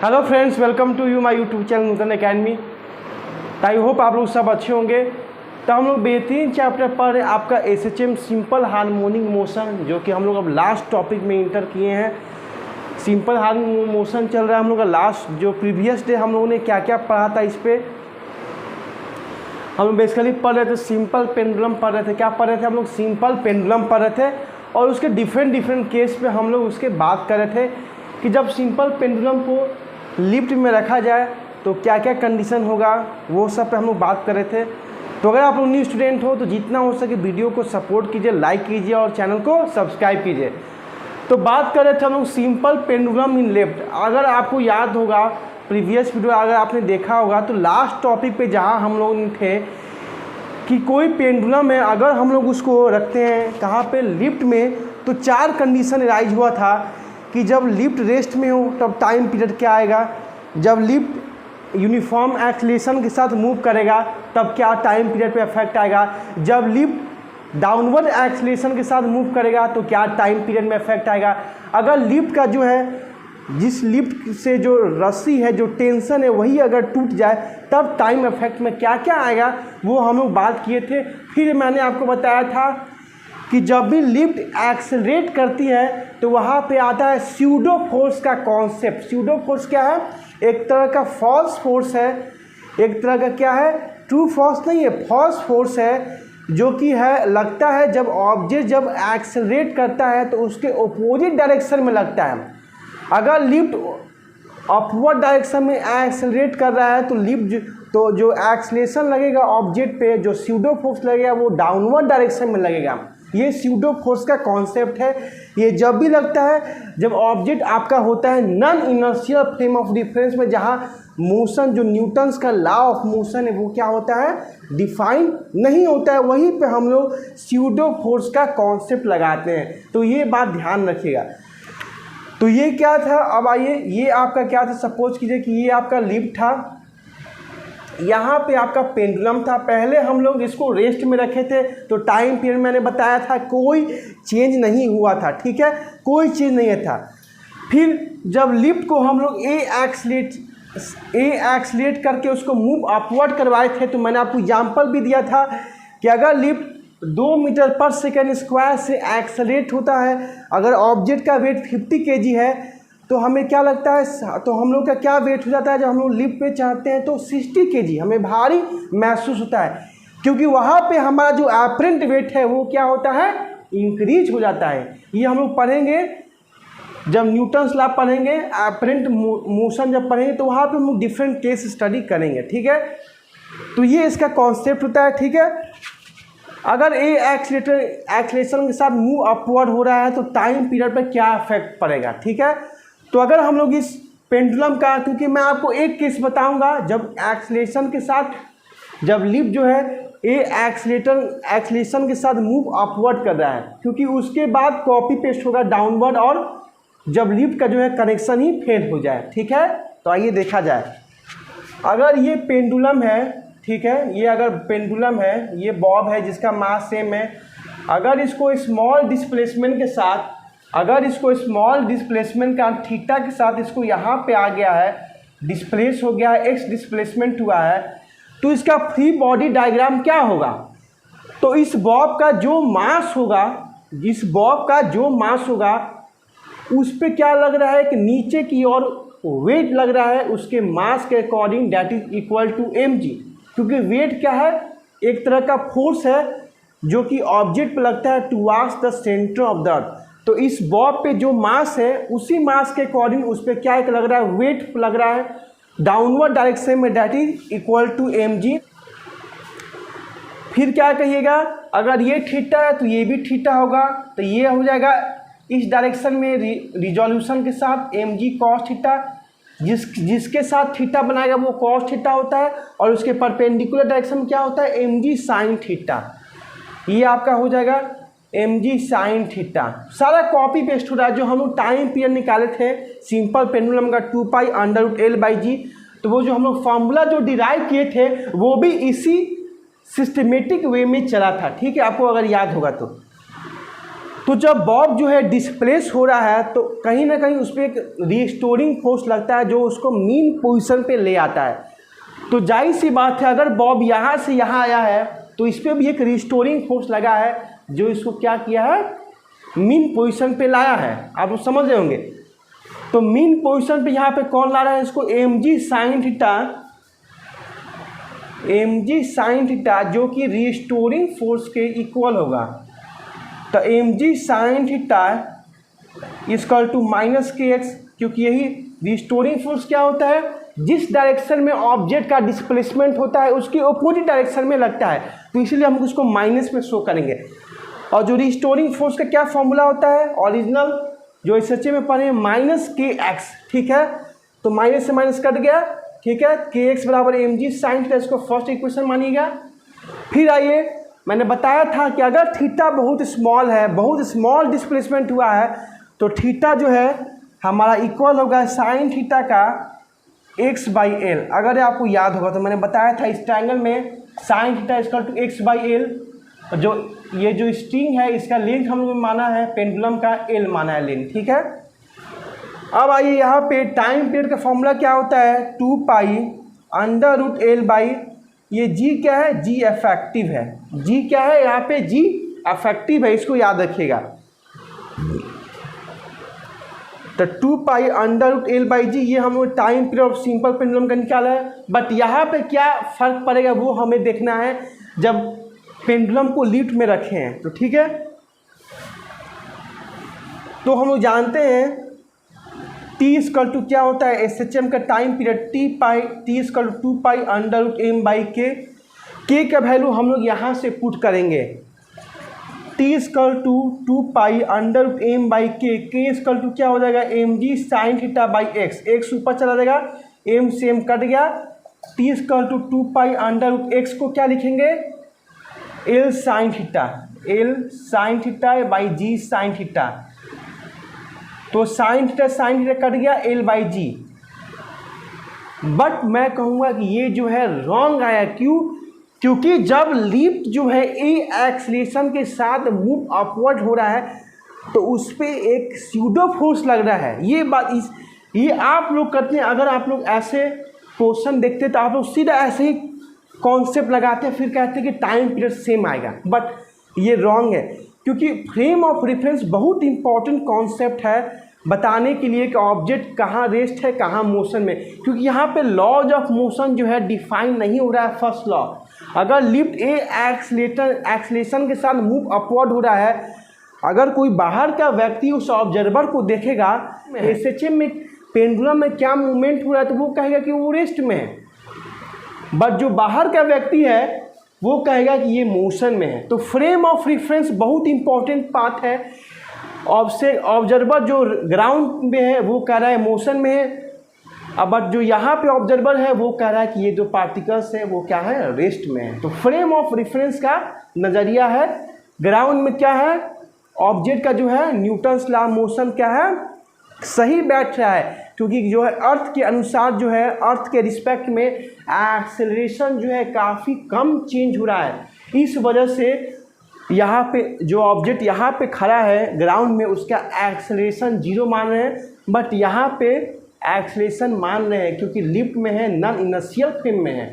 Hello friends, welcome to you my YouTube channel Nutan Academy. I hope आप लोग सब अच्छे होंगे। तो हम लोग बेहतरीन चैप्टर पढ़ रहे हैं आपका एसएचएम सिंपल हार्मोनिक मोशन, जो कि हम लोग अब लास्ट टॉपिक में इंटर किए हैं। सिंपल हार्मोनिक मोशन चल रहा है हम लोग का लास्ट, जो प्रीवियस डे हम लोगों ने क्या क्या पढ़ा था इस पर हम लोग बेसिकली पढ़ रहे थे। सिंपल पेंडुलम पढ़ रहे थे। क्या पढ़ रहे थे हम लोग? सिंपल पेंडुलम पढ़ रहे थे और उसके डिफरेंट केस पे हम लोग उसके बात कर रहे थे कि जब सिंपल पेंडुलम को लिफ्ट में रखा जाए तो क्या क्या कंडीशन होगा, वो सब पे हम लोग बात कर रहे थे। तो अगर आप लोग न्यू स्टूडेंट हो तो जितना हो सके वीडियो को सपोर्ट कीजिए, लाइक कीजिए और चैनल को सब्सक्राइब कीजिए। तो बात कर रहे थे हम लोग सिंपल पेंडुलम इन लेफ्ट। अगर आपको याद होगा प्रीवियस वीडियो अगर आपने देखा होगा तो लास्ट टॉपिक पे जहाँ हम लोग थे कि कोई पेंडुलम है, अगर हम लोग उसको रखते हैं कहाँ पे, लिफ्ट में, तो चार कंडीशन राइज हुआ था कि जब लिफ्ट रेस्ट में हो तब टाइम पीरियड क्या आएगा, जब लिफ्ट यूनिफॉर्म एक्सीलरेशन के साथ मूव करेगा तब क्या टाइम पीरियड पे इफेक्ट आएगा, जब लिफ्ट डाउनवर्ड एक्सीलरेशन के साथ मूव करेगा तो क्या टाइम पीरियड में इफेक्ट आएगा, अगर लिफ्ट का जो है जिस लिफ्ट से जो रस्सी है, जो टेंशन है, वही अगर टूट जाए तब टाइम इफेक्ट में क्या क्या आएगा, वो हम लोग बात किए थे। फिर मैंने आपको बताया था कि जब भी लिफ्ट एक्सेलरेट करती है तो वहाँ पे आता है स्यूडो फोर्स का कॉन्सेप्ट। स्यूडो फोर्स क्या है? एक तरह का फॉल्स फोर्स है, एक तरह का क्या है, ट्रू फोर्स नहीं है, फॉल्स फोर्स है, जो कि है लगता है जब ऑब्जेक्ट जब एक्सेलरेट करता है तो उसके अपोजिट डायरेक्शन में लगता है। अगर लिफ्ट अपवर्ड डायरेक्शन में एक्सेलरेट कर रहा है तो लिफ्ट तो जो एक्सेलरेशन लगेगा ऑब्जेक्ट पे, जो स्यूडो फोर्स लगेगा वो डाउनवर्ड डायरेक्शन में लगेगा। ये स्यूडो फोर्स का कॉन्सेप्ट है। ये जब भी लगता है जब ऑब्जेक्ट आपका होता है non inertial frame of reference में, जहाँ मोशन जो न्यूटन्स का लॉ ऑफ मोशन है वो क्या होता है, डिफाइन नहीं होता है, वहीं पे हम लोग स्यूडो फोर्स का कॉन्सेप्ट लगाते हैं। तो ये बात ध्यान रखिएगा। तो ये क्या था, अब आइए, ये आपका क्या था, सपोज कीजिए कि ये आपका लिफ्ट था, यहाँ पे आपका पेंडुलम था। पहले हम लोग इसको रेस्ट में रखे थे तो टाइम पीरियड मैंने बताया था कोई चेंज नहीं हुआ था, ठीक है, कोई चेंज नहीं था। फिर जब लिफ्ट को हम लोग ए एक्सलेट करके उसको मूव अपवर्ड करवाए थे तो मैंने आपको एग्जाम्पल भी दिया था कि अगर लिफ्ट 2 मीटर पर सेकेंड स्क्वायर से एक्सेलरेट होता है, अगर ऑब्जेक्ट का वेट 50 kg है तो हमें क्या लगता है, तो हम लोग का क्या वेट हो जाता है, जब हम लोग लिफ्ट पे चढ़ते हैं तो 60 kg हमें भारी महसूस होता है, क्योंकि वहाँ पे हमारा जो एपरेंट वेट है वो क्या होता है, इंक्रीज हो जाता है। ये हम लोग पढ़ेंगे जब न्यूटन्स लॉ पढ़ेंगे, एपरेंट मोशन जब पढ़ेंगे तो वहाँ पे हम लोग डिफरेंट केस स्टडी करेंगे, ठीक है। तो ये इसका कॉन्सेप्ट होता है, ठीक है। अगर ए एक्सीलरेशन के साथ मूव अपवर्ड हो रहा है तो टाइम पीरियड पर क्या इफेक्ट पड़ेगा, ठीक है। तो अगर हम लोग इस पेंडुलम का, क्योंकि मैं आपको एक केस बताऊंगा जब एक्सीलरेशन के साथ, जब लिफ्ट जो है ए एक्सीलरेशन के साथ मूव अपवर्ड कर रहा है, क्योंकि उसके बाद कॉपी पेस्ट होगा डाउनवर्ड और जब लिफ्ट का जो है कनेक्शन ही फेल हो जाए, ठीक है। तो आइए देखा जाए, अगर ये पेंडुलम है, ठीक है, ये अगर पेंडुलम है, ये बॉब है जिसका मास सेम है, अगर इसको स्मॉल डिस्प्लेसमेंट के साथ, अगर इसको स्मॉल डिस्प्लेसमेंट का थीटा के साथ इसको यहाँ पे आ गया है, डिस्प्लेस हो गया है, एक्स डिस्प्लेसमेंट हुआ है, तो इसका फ्री बॉडी डायग्राम क्या होगा। तो इस बॉब का जो मास होगा, जिस बॉब का जो मास होगा उस पे क्या लग रहा है कि नीचे की ओर वेट लग रहा है उसके मास के according, that is equal to mg, क्योंकि वेट क्या है, एक तरह का फोर्स है जो कि ऑब्जेक्ट पे लगता है towards the centre of the earth. तो इस बॉब पे जो मास है उसी मास के अकॉर्डिंग उस पर क्या लग रहा है, वेट लग रहा है डाउनवर्ड डायरेक्शन में, that is equal to mg। फिर क्या कहिएगा, अगर ये थीटा है तो ये भी थीटा होगा, तो ये हो जाएगा इस डायरेक्शन में रिजोल्यूशन के साथ mg cos थीटा, जिसके साथ थीटा बनाएगा वो cos थीटा होता है, और उसके परपेंडिकुलर डायरेक्शन में क्या होता है, mg sin थीटा। ये आपका हो जाएगा mg sin थीटा। सारा कॉपी पेस्ट हो रहा है। जो हम लोग टाइम पीरियड निकाले थे सिंपल पेंडुलम का 2π√L/g, तो वो जो हम लोग फॉर्मूला जो डिराइव किए थे वो भी इसी सिस्टमेटिक वे में चला था, ठीक है, आपको अगर याद होगा तो। तो जब बॉब जो है डिस्प्लेस हो रहा है तो कहीं ना कहीं उस पर एक रिस्टोरिंग फोर्स लगता है जो उसको मीन पोजीशन पे ले आता है। तो जाहिर सी बात है अगर बॉब यहाँ से यहाँ आया है तो इस पर भी एक रिस्टोरिंग फोर्स लगा है जो इसको क्या किया है, मीन पोजीशन पे लाया है। आप लोग समझ रहे होंगे। तो मीन पोजीशन पे यहाँ पे कौन ला रहा है इसको, mg sin थीटा जो कि रिस्टोरिंग फोर्स के इक्वल होगा। तो mg sin theta equal to minus kx, क्योंकि यही रिस्टोरिंग फोर्स क्या होता है, जिस डायरेक्शन में ऑब्जेक्ट का डिस्प्लेसमेंट होता है उसके अपोजिट डायरेक्शन में लगता है, तो इसीलिए हम उसको माइनस में शो करेंगे। और जो रिस्टोरिंग फोर्स का क्या फॉर्मूला होता है ओरिजिनल जो SHA में पढ़े माइनस kx, ठीक है। तो माइनस से माइनस कट गया, ठीक है। kx बराबर mg sin थीटा, इसको फर्स्ट इक्वेशन मानिएगा। फिर आइए, मैंने बताया था कि अगर थीटा बहुत स्मॉल है, बहुत स्मॉल डिस्प्लेसमेंट हुआ है, तो थीटा जो है हमारा इक्वल होगा साइन थीटा का x/l। अगर आपको याद होगा तो मैंने बताया था इस ट्रायंगल में sine theta equal to x/l। जो ये जो स्ट्रिंग है इसका लेंथ हम लोग माना है, पेंडुलम का l माना है लेंथ, ठीक है। अब आइए यहाँ पे टाइम पीरियड का फॉर्मूला क्या होता है, 2π√l/, ये g क्या है, g इफेक्टिव है। g क्या है यहाँ पे, g इफेक्टिव है, इसको याद रखिएगा। तो 2π√l/g ये हम लोग time period of simple pendulum का निकाला है। बट यहाँ पे क्या फर्क पड़ेगा वो हमें देखना है जब पेंडुलम को लिफ्ट में रखे हैं, तो ठीक है। तो हम लोग जानते हैं t इक्वल टू क्या होता है, SHM का time period t equal to 2π√m/k। k का वैल्यू हम लोग यहाँ से पुट करेंगे, t equal to 2π√m/k। k equal to क्या हो जाएगा, mg sin theta by x, x ऊपर चला जाएगा, m से m कट गया। t इक्वल टू 2π√x को क्या लिखेंगे, l sin theta by g sin theta. तो sin थीटा कट गया l/g। बट मैं कहूँगा कि ये जो है रॉन्ग आया, क्यों, क्योंकि जब लिफ्ट जो है ए एक्सीलरेशन के साथ मूव अपवर्ड हो रहा है तो उस पर एक स्यूडो फोर्स लग रहा है। ये बात ये आप लोग करते हैं, अगर आप लोग ऐसे क्वेश्चन देखते तो आप लोग सीधा ऐसे ही कॉन्सेप्ट लगाते हैं, फिर कहते हैं कि टाइम पीरियड सेम आएगा। बट ये रॉन्ग है, क्योंकि फ्रेम ऑफ रेफरेंस बहुत इंपॉर्टेंट कॉन्सेप्ट है बताने के लिए कि ऑब्जेक्ट कहाँ रेस्ट है, कहाँ मोशन में। क्योंकि यहाँ पे लॉज ऑफ मोशन जो है डिफाइन नहीं हो रहा है। फर्स्ट लॉ, अगर लिफ्ट ए एक्सीलरेशन के साथ मूव अपवर्ड हो रहा है, अगर कोई बाहर का व्यक्ति उस ऑब्जर्वर को देखेगा SHM में पेंडुलम में क्या मूवमेंट हो रहा है तो वो कहेगा कि वो रेस्ट में है। बट जो बाहर का व्यक्ति है वो कहेगा कि ये मोशन में है। तो फ्रेम ऑफ रेफरेंस बहुत इंपॉर्टेंट पार्ट है। ऑब्जर्वर जो ग्राउंड में है वो कह रहा है मोशन में है, बट जो यहाँ पे ऑब्जर्वर है वो कह रहा है कि ये जो पार्टिकल्स है वो क्या है, रेस्ट में है। तो फ्रेम ऑफ रेफरेंस का नज़रिया है, ग्राउंड में क्या है, ऑब्जेक्ट का जो है न्यूटन्स लॉ मोशन क्या है, सही बैठ रहा है। क्योंकि जो है अर्थ के अनुसार जो है, अर्थ के रिस्पेक्ट में एक्सेलरेशन जो है काफ़ी कम चेंज हो रहा है। इस वजह से यहाँ पे जो ऑब्जेक्ट यहाँ पे खड़ा है ग्राउंड में उसका एक्सेलरेशन 0 मान रहे हैं, बट यहाँ पे एक्सेलरेशन मान रहे हैं क्योंकि लिफ्ट में है, नॉन इनर्शियल फ्रेम में है।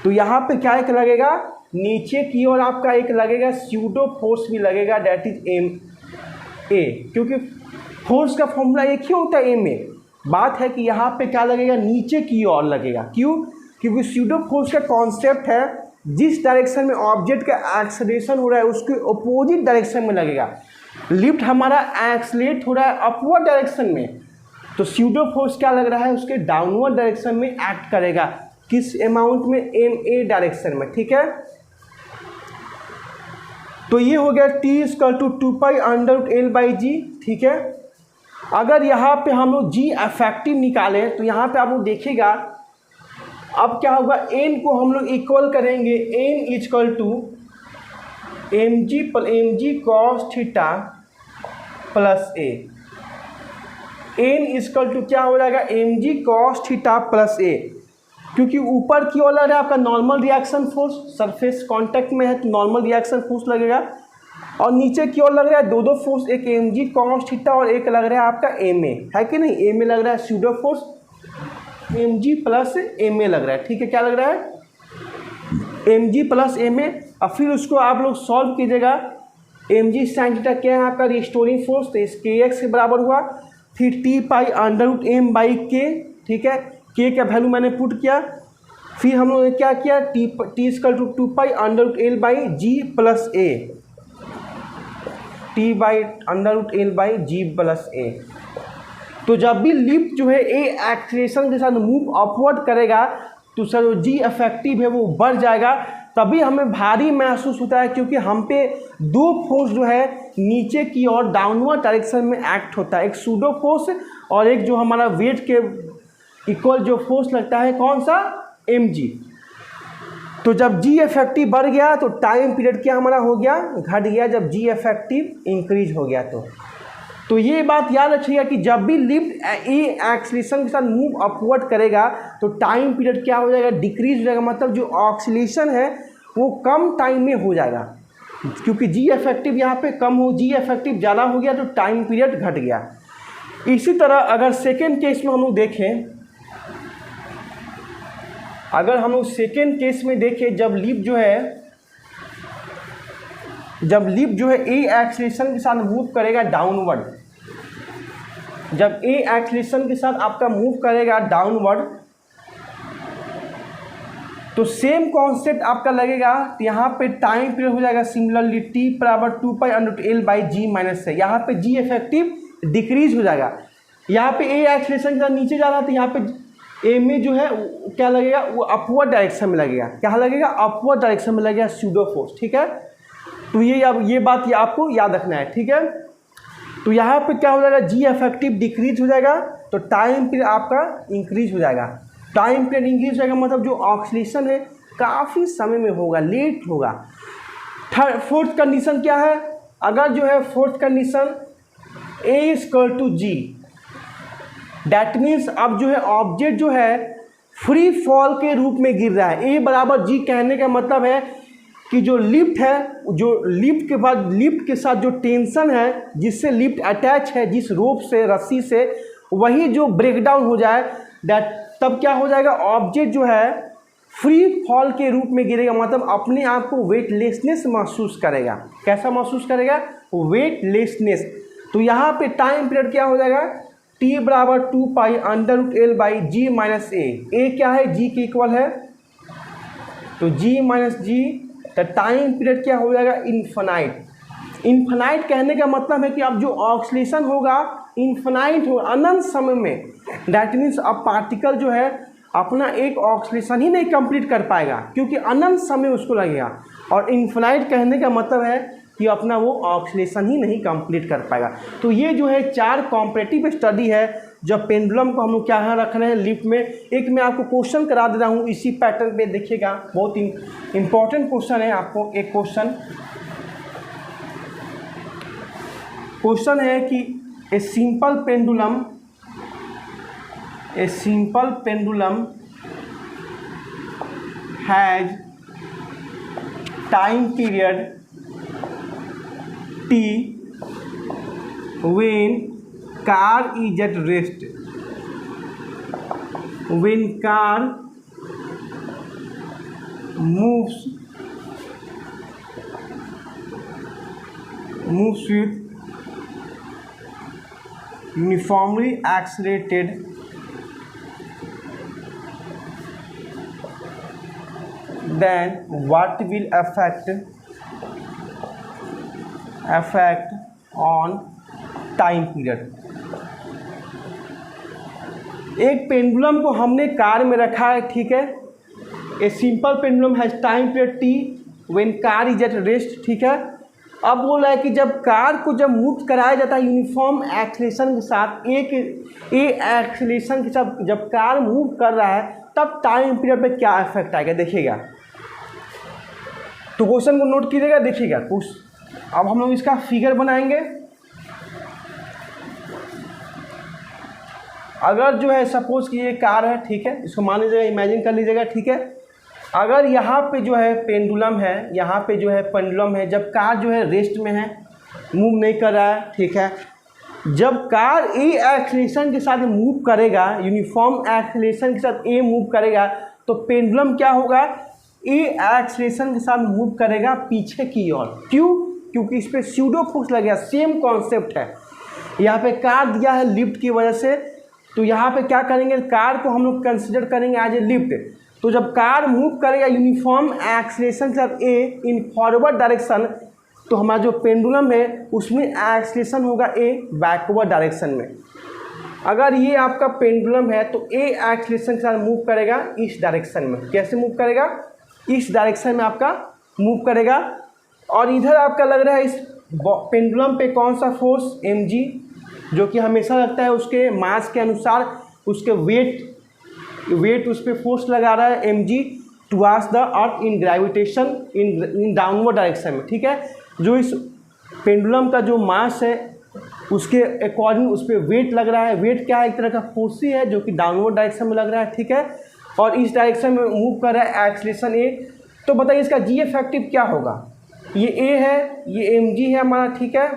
तो यहाँ पे क्या एक लगेगा, नीचे की ओर आपका एक लगेगा स्यूडो फोर्स भी लगेगा, डेट इज MA, क्योंकि फोर्स का फॉर्मूला एक ही होता है MA। बात है कि यहाँ पे क्या लगेगा, नीचे की ओर लगेगा। क्यों, क्योंकि स्यूडो फोर्स का कॉन्सेप्ट है जिस डायरेक्शन में ऑब्जेक्ट का एक्सेलरेशन हो रहा है उसके अपोजिट डायरेक्शन में लगेगा। लिफ्ट हमारा एक्सेलरेट हो रहा है अपवर्ड डायरेक्शन में, तो स्यूडो फोर्स क्या लग रहा है, उसके डाउनवर्ड डायरेक्शन में एक्ट करेगा। किस अमाउंट में, MA डायरेक्शन में, ठीक है। तो ये हो गया t इक्वल टू 2π√l/g, ठीक है। अगर यहाँ पे हम लोग g इफेक्टिव निकालें तो यहाँ पे आप लोग देखिएगा अब क्या होगा, n को हम लोग इक्वल करेंगे, n equal to mg cos theta plus a। n equal to क्या हो जाएगा, mg cos theta plus a, क्योंकि ऊपर की ओर लग रहा है आपका normal reaction force, surface contact में है तो नॉर्मल रिएक्शन फोर्स लगेगा। और नीचे की ओर लग रहा है दो दो फोर्स, एक mg cos थीटा और एक लग रहा है आपका ma, है कि नहीं। ma लग रहा है pseudo force, mg plus ma लग रहा है, ठीक है। क्या लग रहा है, mg प्लस ma। और फिर उसको आप लोग सॉल्व कीजिएगा। mg साइन थीटा क्या है आपका रिस्टोरिंग फोर्स, तो इस kx के बराबर हुआ। फिर t pi under root m by k, ठीक है। k का वैल्यू मैंने पुट किया। फिर हम लोगों ने क्या किया, t equal to 2 pi under root l by g plus a, t by under root l by g plus a। तो जब भी लिफ्ट जो है ए एक्सीलरेशन के साथ मूव अपवर्ड करेगा तो सर जो जी इफेक्टिव है वो बढ़ जाएगा, तभी हमें भारी महसूस होता है, क्योंकि हम पे दो फोर्स जो है नीचे की ओर डाउनवर्ड डायरेक्शन में एक्ट होता है, एक सूडो फोर्स और एक जो हमारा वेट के इक्वल जो फोर्स लगता है, कौन सा, mg। तो जब जी इफेक्टिव बढ़ गया तो टाइम पीरियड क्या हमारा हो गया, घट गया। जब जी इफेक्टिव इंक्रीज हो गया तो ये बात याद रखिएगा कि जब भी लिफ्ट ए एक्सीलरेशन के साथ मूव अपवर्ड करेगा तो टाइम पीरियड क्या हो जाएगा, डिक्रीज हो जाएगा। मतलब जो ऑक्सीलेशन है वो कम टाइम में हो जाएगा, क्योंकि जी इफेक्टिव यहाँ पे कम हो, जी इफेक्टिव ज़्यादा हो गया तो टाइम पीरियड घट गया। इसी तरह अगर सेकेंड केस में हम लोग देखें, अगर हम लोग सेकेंड केस में देखें, जब लिफ्ट जो है ए एक्सीलरेशन के साथ मूव करेगा डाउनवर्ड, जब ए एक्सीलरेशन के साथ आपका मूव करेगा डाउनवर्ड तो सेम कॉन्सेप्ट आपका लगेगा। तो यहाँ पे टाइम पीरियड हो जाएगा सिमिलरली t बराबर 2 pi under root l by g minus है। यहाँ पे जी इफेक्टिव डिक्रीज हो जाएगा। यहाँ पे ए एक्सीलरेशन के साथ नीचे जा रहा है तो यहाँ पे ए में जो है क्या लगेगा, वो अपवर्ड डायरेक्शन में लगेगा। क्या लगेगा, अपवर्ड डायरेक्शन में लगेगा सूडो फोर्स, ठीक है। तो ये बात आपको याद रखना है, ठीक है। तो यहाँ पे क्या हो जाएगा, जी इफेक्टिव डिक्रीज हो जाएगा तो टाइम पीरियड आपका इंक्रीज हो जाएगा। टाइम पीरियड इंक्रीज हो जाएगा मतलब जो ऑक्सीलेशन है काफ़ी समय में होगा, लेट होगा। फोर्थ कंडीशन क्या है, अगर जो है fourth condition A equal to G, that means अब जो है ऑब्जेक्ट जो है फ्री फॉल के रूप में गिर रहा है। ए बराबर जी कहने का मतलब है कि जो लिफ्ट है, जो लिफ्ट के बाद लिफ्ट के साथ जो टेंशन है जिससे लिफ्ट अटैच है, जिस रोप से, रस्सी से, वही जो ब्रेकडाउन हो जाए, दैट तब क्या हो जाएगा, ऑब्जेक्ट जो है फ्री फॉल के रूप में गिरेगा। मतलब अपने आप को वेटलेसनेस महसूस करेगा। कैसा महसूस करेगा, वेटलेसनेस। तो यहाँ पे टाइम पीरियड क्या हो जाएगा, t बराबर 2 pi under root l by g minus a क्या है, g के इक्वल है, तो g माइनस जी। तो टाइम पीरियड क्या हो जाएगा, इन्फिनाइट। इन्फिनाइट कहने का मतलब है कि अब जो ऑक्सीलेशन होगा इन्फिनाइट होगा, अनंत समय में। दैट मीन्स अब पार्टिकल जो है अपना एक ऑक्सीलेशन ही नहीं कंप्लीट कर पाएगा, क्योंकि अनंत समय उसको लगेगा। और इन्फिनाइट कहने का मतलब है कि अपना वो ऑक्सीलेशन ही नहीं कंप्लीट कर पाएगा। तो ये जो है 4 कॉम्परेटिव स्टडी है जब पेंडुलम को हम लोग क्या रख रहे हैं लिफ्ट में। एक मैं आपको क्वेश्चन करा दे रहा हूँ इसी पैटर्न पे, देखिएगा बहुत इंपॉर्टेंट क्वेश्चन है। आपको एक क्वेश्चन है कि a simple pendulum has time period t when car is at rest, when car moves with uniformly accelerated then what will affect on time period. एक पेंडुलम को हमने कार में रखा है, ठीक है। A simple pendulum has time period T when car is at rest, ठीक है। अब बोला है कि जब कार को जब मूव कराया जाता है यूनिफॉर्म एक्सीलरेशन के साथ, एक एक्सीलरेशन के साथ जब कार मूव कर रहा है तब टाइम पीरियड पे क्या इफेक्ट आएगा, देखिएगा। तो क्वेश्चन को नोट कीजिएगा, देखिएगा। अब हम लोग इसका फिगर बनाएंगे। अगर जो है सपोज कि ये कार है, ठीक है, इसको मान लीजिएगा, इमेजिन कर लीजिएगा, ठीक है। अगर यहाँ पे जो है पेंडुलम है, यहाँ पे जो है पेंडुलम है, जब कार जो है रेस्ट में है, मूव नहीं कर रहा है, ठीक है, जब कार ए एक्सीलरेशन के साथ मूव करेगा, यूनिफॉर्म एक्सीलरेशन के साथ ए मूव करेगा, तो पेंडुलम क्या होगा, ए एक्सीलरेशन के साथ मूव करेगा पीछे की ओर। क्यों? क्योंकि इस पर स्यूडो फोर्स लगेगा। सेम कॉन्सेप्ट है। यहाँ पे कार दिया है लिफ्ट की वजह से, तो यहाँ पे क्या करेंगे, कार को हम लोग कंसिडर करेंगे एज ए लिफ्ट। तो जब कार मूव करेगा यूनिफॉर्म एक्सीलरेशन के साथ ए इन फॉरवर्ड डायरेक्शन, तो हमारा जो पेंडुलम है उसमें एक्सीलरेशन होगा ए बैकवर्ड डायरेक्शन में। अगर ये आपका पेंडुलम है तो ए एक्सीलरेशन के साथ मूव करेगा इस डायरेक्शन में। कैसे मूव करेगा? इस डायरेक्शन में आपका मूव करेगा। और इधर आपका लग रहा है इस पेंडुलम पे कौन सा फोर्स, mg, जो कि हमेशा लगता है उसके मास के अनुसार, उसके वेट उस पर फोर्स लगा रहा है mg towards the earth in gravitation in downward direction में, ठीक है। जो इस पेंडुलम का जो मास है उसके अकॉर्डिंग उस पर वेट लग रहा है। वेट क्या है? एक तरह का फोर्स ही है जो कि डाउनवर्ड डायरेक्शन में लग रहा है, ठीक है, और इस डायरेक्शन में मूव कर रहा है एक्सीलरेशन ए। तो बताइए इसका जी इफेक्टिव क्या होगा? ये ए है, ये mg है हमारा, ठीक है।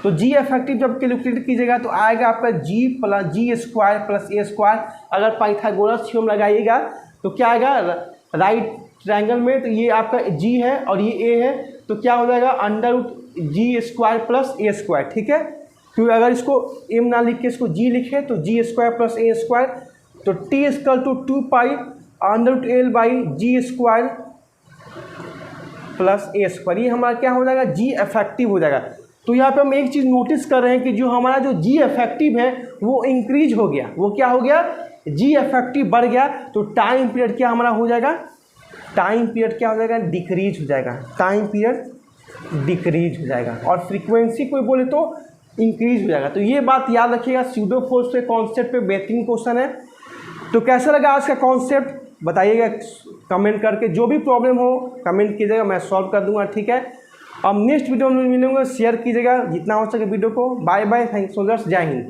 तो जी इफेक्टिव जब कैलकुलेट कीजिएगा तो आएगा आपका जी plus ji square plus A square. अगर पाइथागोरस थ्योरम लगाइएगा तो क्या आएगा, राइट ट्रायंगल में, तो ये आपका जी है और ये ए है, तो क्या हो जाएगा under root ji square plus A square, ठीक है। क्योंकि अगर इसको एम ना लिख के इसको जी लिखे तो G square plus A square, तो T equal to 2 pi under root L by G square plus A square. ये हमारा क्या हो जाएगा, जी इफेक्टिव हो जाएगा। तो यहाँ पे हम एक चीज़ नोटिस कर रहे हैं कि जो हमारा जो जी इफेक्टिव है वो इंक्रीज हो गया। वो क्या हो गया, जी इफेक्टिव बढ़ गया। तो टाइम पीरियड क्या हमारा हो जाएगा, टाइम पीरियड क्या हो जाएगा, डिक्रीज हो जाएगा। टाइम पीरियड डिक्रीज हो जाएगा और फ्रीक्वेंसी कोई बोले तो इंक्रीज हो जाएगा। तो ये बात याद रखिएगा। स्यूडो फोर्स पे कॉन्सेप्ट पे बेहतरीन क्वेश्चन है। तो कैसा लगा आज का कॉन्सेप्ट बताइएगा कमेंट करके। जो भी प्रॉब्लम हो कमेंट कीजिएगा, मैं सॉल्व कर दूंगा, ठीक है। अब नेक्स्ट वीडियो में मिलेंगे, शेयर कीजिएगा जितना हो सके वीडियो को। Bye bye, thanks so much, जय हिंद।